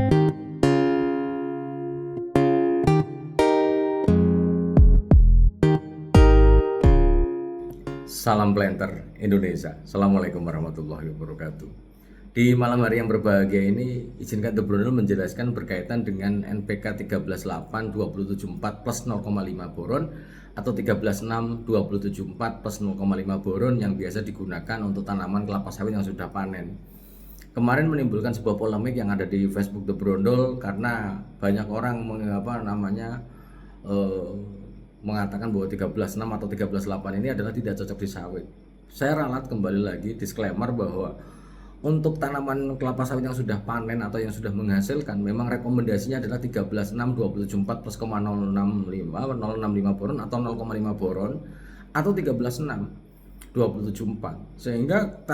Salam Planter Indonesia. Assalamualaikum warahmatullahi wabarakatuh. Di malam hari yang berbahagia ini, izinkan The Brondol menjelaskan berkaitan dengan NPK 138274 plus 0,5 boron atau 136274 plus 0,5 boron yang biasa digunakan untuk tanaman kelapa sawit yang sudah panen. Kemarin menimbulkan sebuah polemik yang ada di Facebook The Brondol karena banyak orang mengatakan bahwa 13.6 atau 13.8 ini adalah tidak cocok di sawit. Saya ralat kembali lagi disclaimer bahwa untuk tanaman kelapa sawit yang sudah panen atau yang sudah menghasilkan memang rekomendasinya adalah 13.6 274 plus 0,065 boron atau 0,5 boron atau 13.6 274, sehingga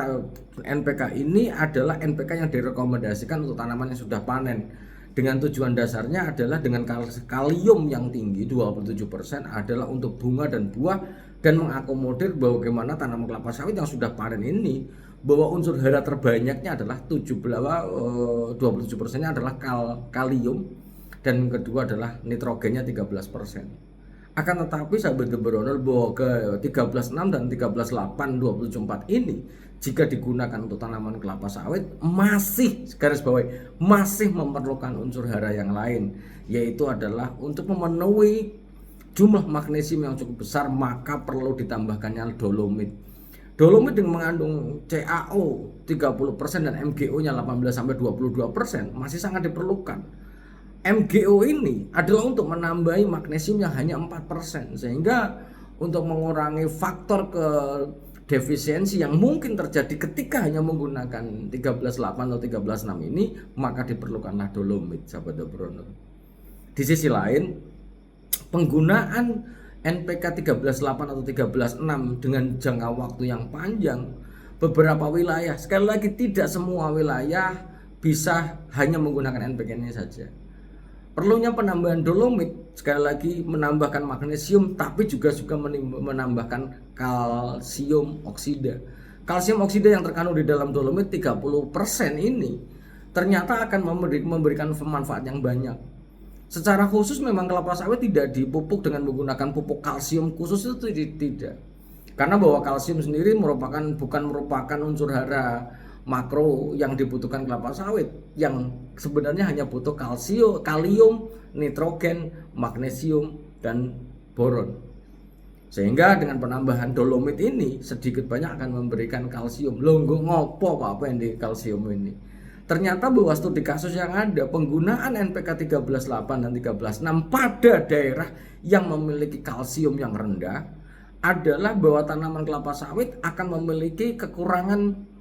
NPK ini adalah NPK yang direkomendasikan untuk tanaman yang sudah panen dengan tujuan dasarnya adalah dengan kalium yang tinggi 27% adalah untuk bunga dan buah dan mengakomodir bagaimana tanaman kelapa sawit yang sudah panen ini bahwa unsur hara terbanyaknya adalah 27%-nya adalah kalium dan kedua adalah nitrogennya 13%. Akan tetapi sahabat The Brondol bahwa ke 13.6 dan 13.8 ini jika digunakan untuk tanaman kelapa sawit masih garis bawahi masih memerlukan unsur hara yang lain, yaitu adalah untuk memenuhi jumlah magnesium yang cukup besar maka perlu ditambahkannya dolomit. Dolomit yang mengandung CaO 30% dan MgO-nya 18-22% masih sangat diperlukan. MgO ini adalah untuk menambahi magnesium yang hanya 4%, sehingga untuk mengurangi faktor ke defisiensi yang mungkin terjadi ketika hanya menggunakan 13.8 atau 13.6 ini, maka diperlukanlah dolomit sahabat The Brondol. Di sisi lain, penggunaan NPK 13.8 atau 13.6 dengan jangka waktu yang panjang, beberapa wilayah, sekali lagi tidak semua wilayah bisa hanya menggunakan NPK ini saja. Perlunya penambahan dolomit, sekali lagi menambahkan magnesium tapi juga menambahkan kalsium oksida. Kalsium oksida yang terkandung di dalam dolomit 30% ini ternyata akan memberikan manfaat yang banyak. Secara khusus memang kelapa sawit tidak dipupuk dengan menggunakan pupuk kalsium khusus, itu tidak. Karena bahwa kalsium sendiri bukan merupakan unsur hara makro yang dibutuhkan kelapa sawit, yang sebenarnya hanya butuh kalium, nitrogen, magnesium, dan boron. Sehingga dengan penambahan dolomit ini sedikit banyak akan memberikan kalsium. Loh, ngopo apa yang di kalsium ini? Ternyata bahwa studi kasus yang ada penggunaan NPK 13.8 dan 13.6 pada daerah yang memiliki kalsium yang rendah adalah bahwa tanaman kelapa sawit akan memiliki kekurangan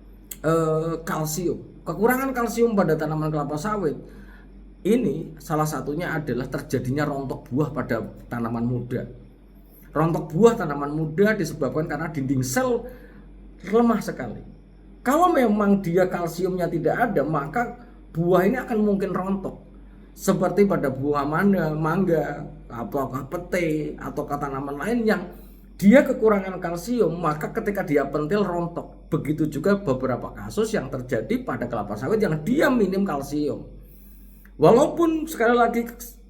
kalsium. Kekurangan kalsium pada tanaman kelapa sawit ini salah satunya adalah terjadinya rontok buah pada tanaman muda. Rontok buah tanaman muda disebabkan karena dinding sel lemah sekali. Kalau memang dia kalsiumnya tidak ada, maka buah ini akan mungkin rontok. Seperti pada buah mangga, apakah pete atau tanaman lain yang dia kekurangan kalsium, maka ketika dia pentil rontok. Begitu juga beberapa kasus yang terjadi pada kelapa sawit yang dia minim kalsium. Walaupun sekali lagi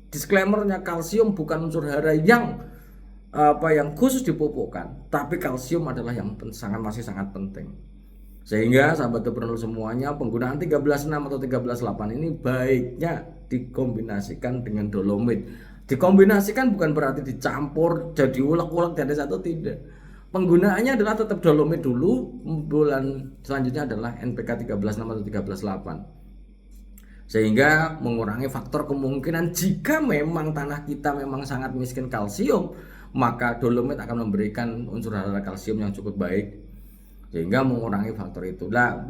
disclaimernya, kalsium bukan unsur hara yang khusus dipupukkan, tapi kalsium adalah yang masih sangat penting. Sehingga sahabat The Brondol semuanya, penggunaan 13.6 atau 13.8 ini baiknya dikombinasikan dengan dolomit. Dikombinasikan bukan berarti dicampur jadi ulek-ulek jadi satu, tidak. Penggunaannya adalah tetap dolomit dulu, bulan selanjutnya adalah NPK 13.6 atau 13.8. Sehingga mengurangi faktor kemungkinan jika memang tanah kita memang sangat miskin kalsium, maka dolomit akan memberikan unsur hara kalsium yang cukup baik, sehingga mengurangi faktor itu. Nah,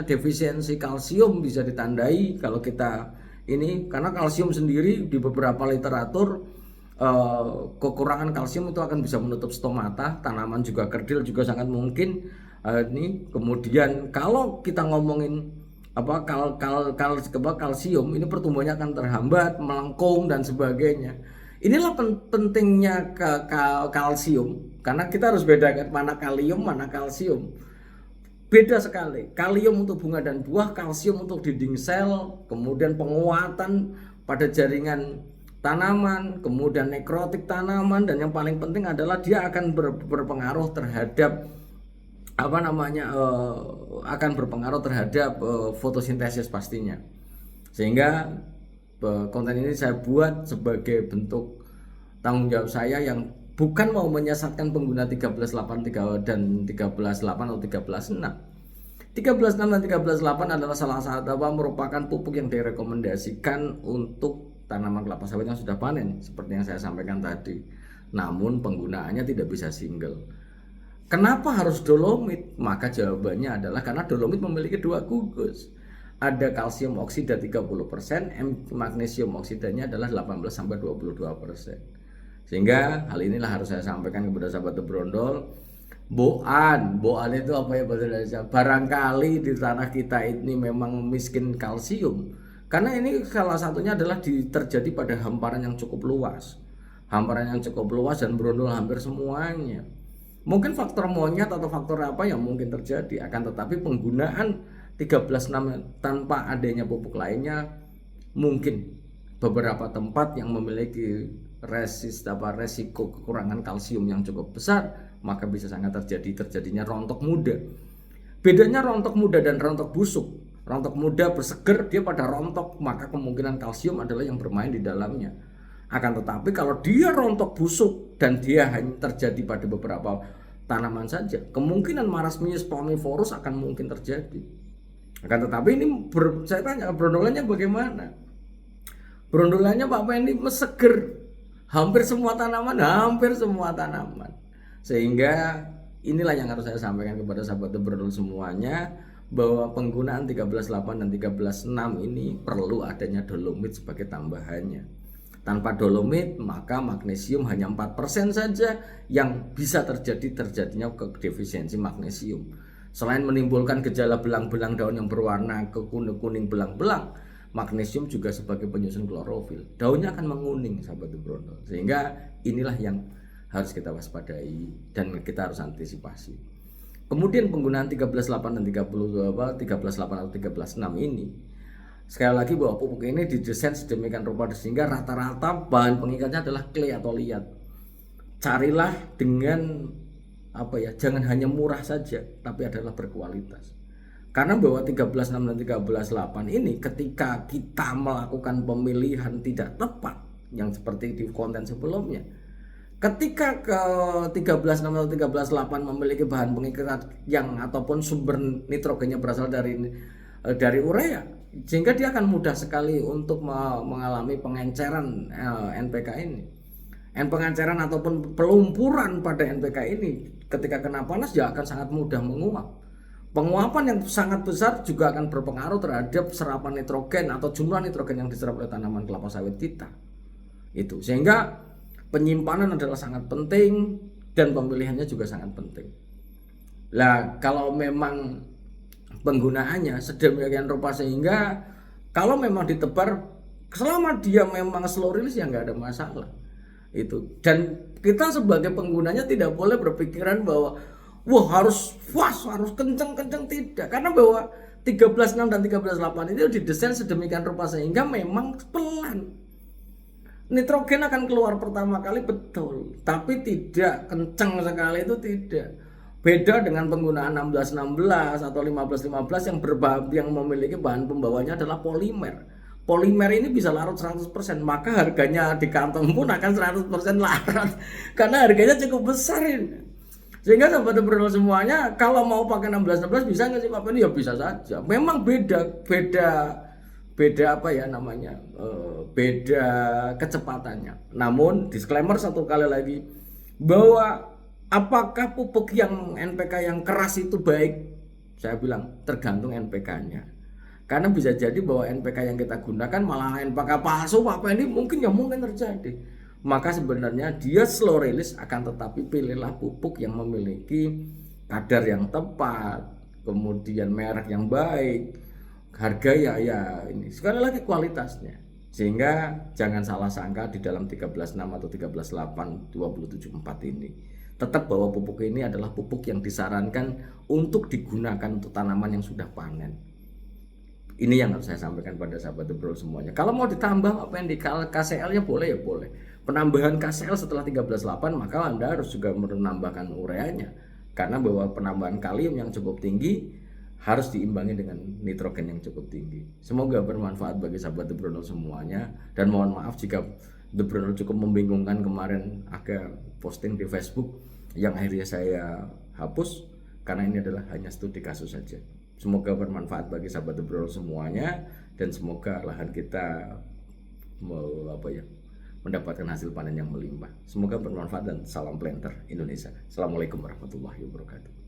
defisiensi kalsium bisa ditandai kalau kita ini, karena kalsium sendiri di beberapa literatur kekurangan kalsium itu akan bisa menutup stomata, tanaman juga kerdil juga sangat mungkin. Ini kemudian kalau kita ngomongin kalsium ini pertumbuhannya akan terhambat, melengkung dan sebagainya. Inilah pentingnya kalsium, karena kita harus bedakan mana kalium mana kalsium. Beda sekali. Kalium untuk bunga dan buah, kalsium untuk dinding sel, kemudian penguatan pada jaringan tanaman, kemudian nekrotik tanaman, dan yang paling penting adalah dia akan berpengaruh terhadap akan berpengaruh terhadap fotosintesis pastinya. Sehingga konten ini saya buat sebagai bentuk tanggung jawab saya yang bukan mau menyesatkan pengguna 13.8 dan 13.8 atau 13.6. 13.6 dan 13.8 adalah salah satu merupakan pupuk yang direkomendasikan untuk tanaman kelapa sawit yang sudah panen seperti yang saya sampaikan tadi. Namun penggunaannya tidak bisa single. Kenapa harus dolomit? Maka jawabannya adalah karena dolomit memiliki dua gugus. Ada kalsium oksida 30%, magnesium oksidanya adalah 18-22%. Sehingga hal inilah harus saya sampaikan kepada sahabat Brondol. Boan itu apa ya bahasa Indonesia? Barangkali di tanah kita ini memang miskin kalsium. Karena ini salah satunya adalah terjadi pada hamparan yang cukup luas. Hamparan yang cukup luas dan Brondol hampir semuanya. Mungkin faktor monyet atau faktor apa yang mungkin terjadi, akan tetapi penggunaan 13.6 tanpa adanya pupuk lainnya, mungkin beberapa tempat yang memiliki resiko kekurangan kalsium yang cukup besar, maka bisa sangat terjadinya rontok muda. Bedanya rontok muda dan rontok busuk. Rontok muda berseger, dia pada rontok, maka kemungkinan kalsium adalah yang bermain di dalamnya. Akan tetapi kalau dia rontok busuk dan dia hanya terjadi pada beberapa tanaman saja, kemungkinan marasmius palmivorus akan mungkin terjadi. Akan tetapi ini saya tanya brondolannya bagaimana? Brondolannya Pak Pendi meseger. Hampir semua tanaman. Sehingga inilah yang harus saya sampaikan kepada sahabat Brondol semuanya, bahwa penggunaan 13.8 dan 13.6 ini perlu adanya dolomit sebagai tambahannya. Tanpa dolomit maka magnesium hanya 4% saja yang bisa terjadinya defisiensi magnesium. Selain menimbulkan gejala belang-belang daun yang berwarna kuning belang-belang, magnesium juga sebagai penyusun klorofil. Daunnya akan menguning sahabat Brondol. Sehingga inilah yang harus kita waspadai dan kita harus antisipasi. Kemudian penggunaan 13.8 dan 13.8 atau 13.6 ini, sekali lagi bahwa pupuk ini didesain sedemikian rupa sehingga rata-rata bahan pengikatnya adalah clay atau liat. Carilah dengan jangan hanya murah saja, tapi adalah berkualitas. Karena bahwa 13.6 dan 13.8 ini ketika kita melakukan pemilihan tidak tepat, yang seperti di konten sebelumnya, ketika ke 13.6 atau 13.8 memiliki bahan pengikat yang ataupun sumber nitrogennya berasal dari urea, sehingga dia akan mudah sekali untuk mengalami pengenceran NPK ini. Pengenceran ataupun pelumpuran pada NPK ini ketika kena panas ya akan sangat mudah menguap. Penguapan yang sangat besar juga akan berpengaruh terhadap serapan nitrogen atau jumlah nitrogen yang diserap oleh tanaman kelapa sawit kita. Itu sehingga penyimpanan adalah sangat penting dan pemilihannya juga sangat penting. Lah kalau memang penggunaannya sedemikian rupa sehingga kalau memang ditebar selama dia memang slow release ya nggak ada masalah. Itu. Dan kita sebagai penggunanya tidak boleh berpikiran bahwa wah harus kenceng-kenceng, tidak. Karena bahwa 13.6 dan 13.8 itu didesain sedemikian rupa sehingga memang pelan. Nitrogen akan keluar pertama kali betul, tapi tidak kenceng sekali, itu tidak. Beda dengan penggunaan 16-16 atau 15-15 yang memiliki bahan pembawanya adalah polimer. Polimer ini bisa larut 100%, maka harganya di kantong pun akan 100% larut karena harganya cukup besar ini. Sehingga sahabat Brondol semuanya kalau mau pakai 16-16 bisa nggak sih Pak Pendi? Ya bisa saja. Memang beda beda kecepatannya. Namun disclaimer satu kali lagi bahwa apakah pupuk yang NPK yang keras itu baik? Saya bilang tergantung NPK-nya. Karena bisa jadi bahwa NPK yang kita gunakan malah NPK palsu Pak Pendi, mungkin terjadi. Maka sebenarnya dia slow release, akan tetapi pilihlah pupuk yang memiliki kadar yang tepat, kemudian merek yang baik, harga ya ini sekali lagi kualitasnya. Sehingga jangan salah sangka di dalam 13.6 atau 13.8 27.4 ini tetap bahwa pupuk ini adalah pupuk yang disarankan untuk digunakan untuk tanaman yang sudah panen. Ini yang harus saya sampaikan pada sahabat The Bro semuanya. Kalau mau ditambah apa yang di KCL-nya boleh ya boleh. Penambahan KCL setelah 13,8 maka Anda harus juga menambahkan ureanya. Karena bahwa penambahan kalium yang cukup tinggi harus diimbangi dengan nitrogen yang cukup tinggi. Semoga bermanfaat bagi sahabat The Bro semuanya. Dan mohon maaf jika The Bro cukup membingungkan kemarin agak posting di Facebook yang akhirnya saya hapus karena ini adalah hanya studi kasus saja. Semoga bermanfaat bagi sahabat The Bro semuanya dan semoga lahan kita mendapatkan hasil panen yang melimpah. Semoga bermanfaat dan salam planter Indonesia. Assalamualaikum warahmatullahi wabarakatuh.